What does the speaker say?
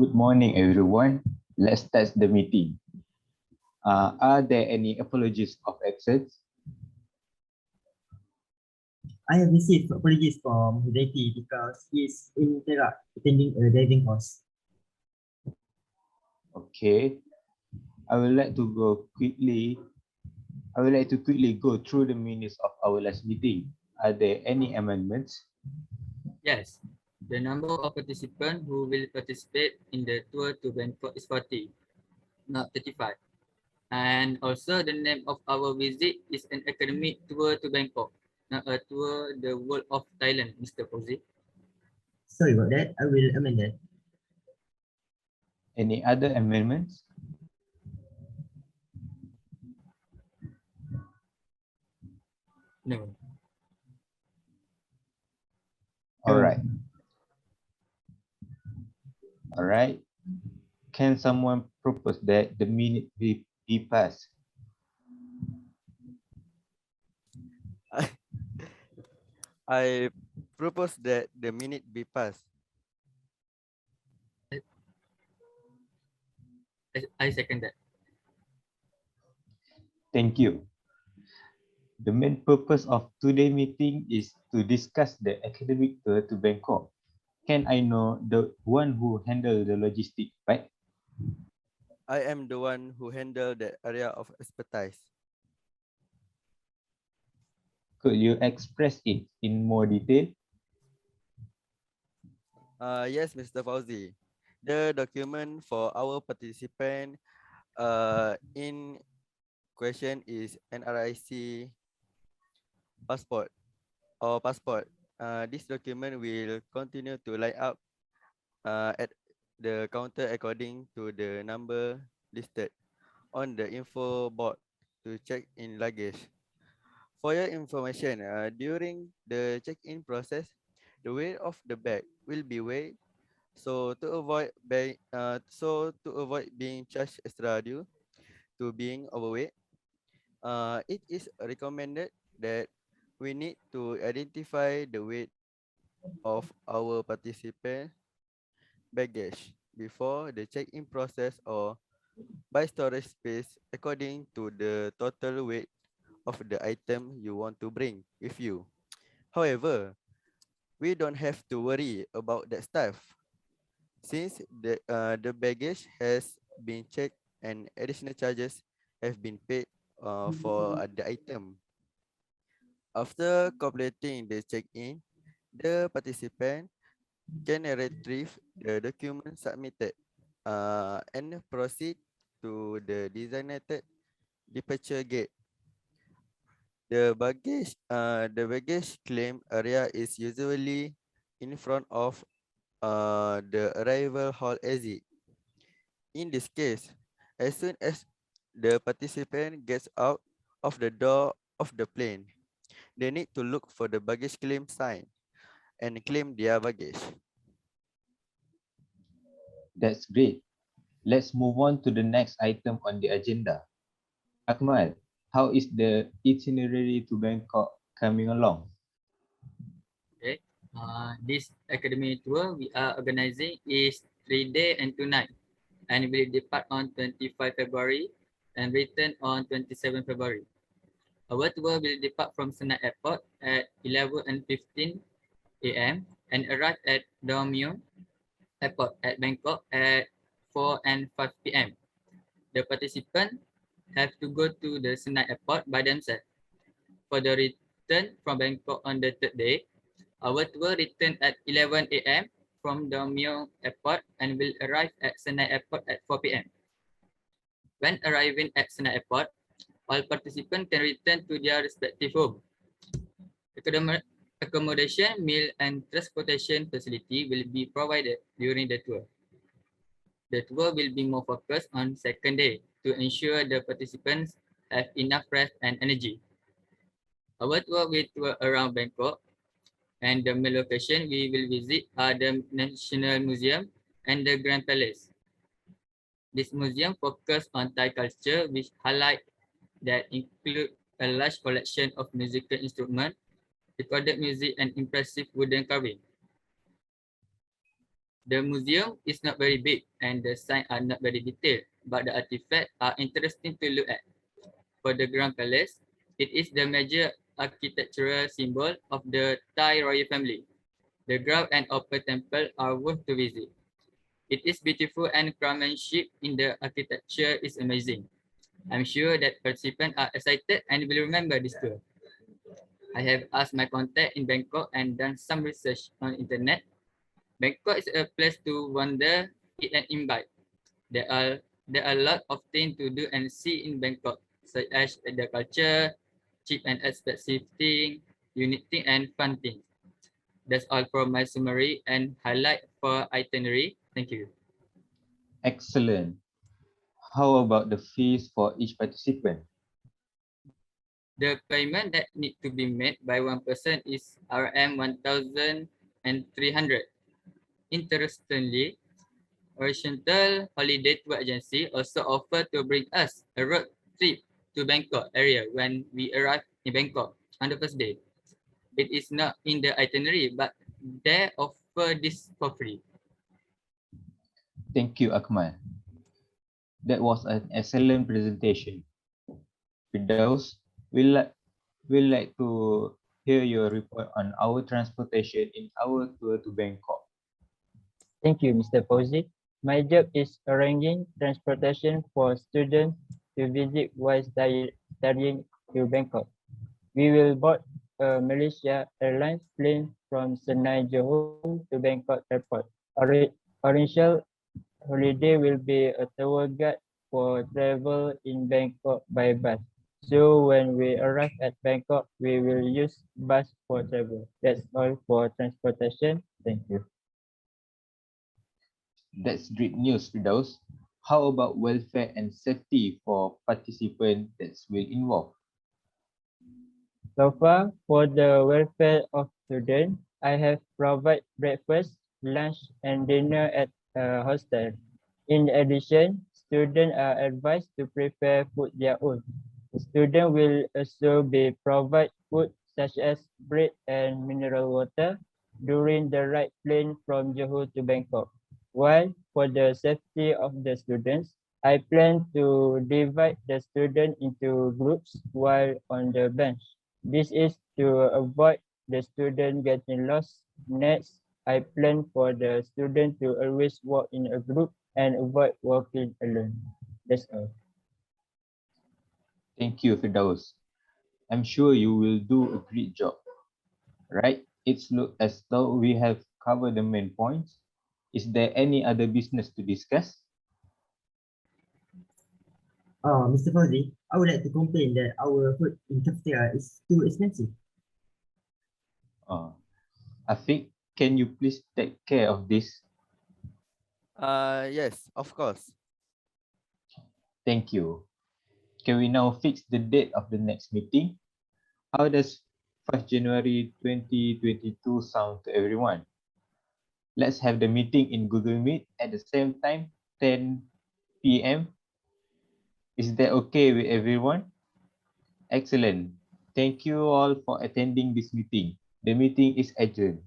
Good morning, everyone. Let's start the meeting. Are there any apologies of absence? I have received apologies from Hidayati because he is in Perak attending a diving course. Okay. I would like to quickly go through the minutes of our last meeting. Are there any amendments? Yes, the number of participants who will participate in the tour to Bangkok is 40, not 35. And also the name of our visit is an academic tour to Bangkok, not a tour the world of Thailand, Mr. FAUZI. Sorry about that. I will amend that. Any other amendments? No. All right. All right. Can someone propose that the minute be passed? I propose that the minute be passed. I second that. Thank you. The main purpose of today's meeting is to discuss the academic tour to Bangkok. Can I know the one who handle the logistic, right? I am the one who handle the area of expertise. Could you express it in more detail? Yes, Mr. FAUZI. The document for our participant in question is NRIC passport or passport. This document will continue to line up at the counter according to the number listed on the info board to check in luggage. For your information, during the check-in process, the weight of the bag will be weighed. So to avoid being charged extra due to being overweight, it is recommended that we need to identify the weight of our participant baggage before the check-in process or by storage space according to the total weight of the item you want to bring with you. However, we don't have to worry about that stuff since the baggage has been checked and additional charges have been paid for the item. After completing the check-in, the participant can retrieve the document submitted and proceed to the designated departure gate. The baggage claim area is usually in front of the arrival hall exit. In this case, as soon as the participant gets out of the door of the plane, they need to look for the baggage claim sign and claim their baggage. That's great. Let's move on to the next item on the agenda. Akmal, how is the itinerary to Bangkok coming along? Okay. This academy tour we are organizing is 3 days and 2 nights and will depart on 25 February and return on 27 February. Our tour will depart from Senai Airport at 11:15 a.m. and arrive at Dormio Airport at Bangkok at 4 and 5 p.m. The participants have to go to the Senai Airport by themselves. For the return from Bangkok on the third day, our tour return at 11 a.m. from Dormio Airport and will arrive at Senai Airport at 4 p.m. When arriving at Senai Airport, all participants can return to their respective home. Accommodation, meal, and transportation facility will be provided during the tour. The tour will be more focused on second day to ensure the participants have enough rest and energy. Our tour will tour around Bangkok, and the main location we will visit are the National Museum and the Grand Palace. This museum focuses on Thai culture, which highlight that include a large collection of musical instruments, recorded music, and impressive wooden carving. The museum is not very big and the signs are not very detailed, but the artifacts are interesting to look at. For the ground palace, it is the major architectural symbol of the Thai royal family. The ground and upper temple are worth to visit. It is beautiful and craftsmanship in the architecture is amazing. I'm sure that participants are excited and will remember this tour. I have asked my contact in Bangkok and done some research on internet. Bangkok is a place to wander, eat and imbibe. There are a lot of things to do and see in Bangkok, such as the culture, cheap and expensive thing, unique thing and fun thing. That's all for my summary and highlight for itinerary. Thank you. Excellent. How about the fees for each participant? The payment that need to be made by one person is RM 1,300. Interestingly, Oriental Holiday Tour Agency also offered to bring us a road trip to Bangkok area when we arrive in Bangkok on the first day. It is not in the itinerary, but they offer this for free. Thank you, Akmal. That was an excellent presentation. Firdaus, we'll like to hear your report on our transportation in our tour to Bangkok. Thank you, Mr. FAUZI. My job is arranging transportation for students to visit while studying to Bangkok. We will board a Malaysia Airlines plane from Senai Johor to Bangkok Airport. Oriental Holiday will be a tour guide for travel in Bangkok by bus. So when we arrive at Bangkok, we will use bus for travel. That's all for transportation. Thank you. That's great news, Firdaus. How about welfare and safety for participants that will involve? So far, for the welfare of students, I have provided breakfast, lunch, and dinner at a hostel. In addition, students are advised to prepare food their own. The student will also be provided food such as bread and mineral water during the ride plane from Johor to Bangkok. While for the safety of the students, I plan to divide the student into groups while on the bench. This is to avoid the student getting lost. Next, I plan for the student to always walk in a group and avoid walking alone. That's all. Thank you, Firdaus. I'm sure you will do a great job. Right? It's look as though we have covered the main points. Is there any other business to discuss? Mr. FAUZI, I would like to complain that our food in cafeteria is too expensive. AFIQ, can you please take care of this? Yes, of course. Thank you. Can we now fix the date of the next meeting? How does 5 January 2022 sound to everyone? Let's have the meeting in Google Meet at the same time, 10 p.m. Is that okay with everyone? Excellent. Thank you all for attending this meeting. The meeting is adjourned.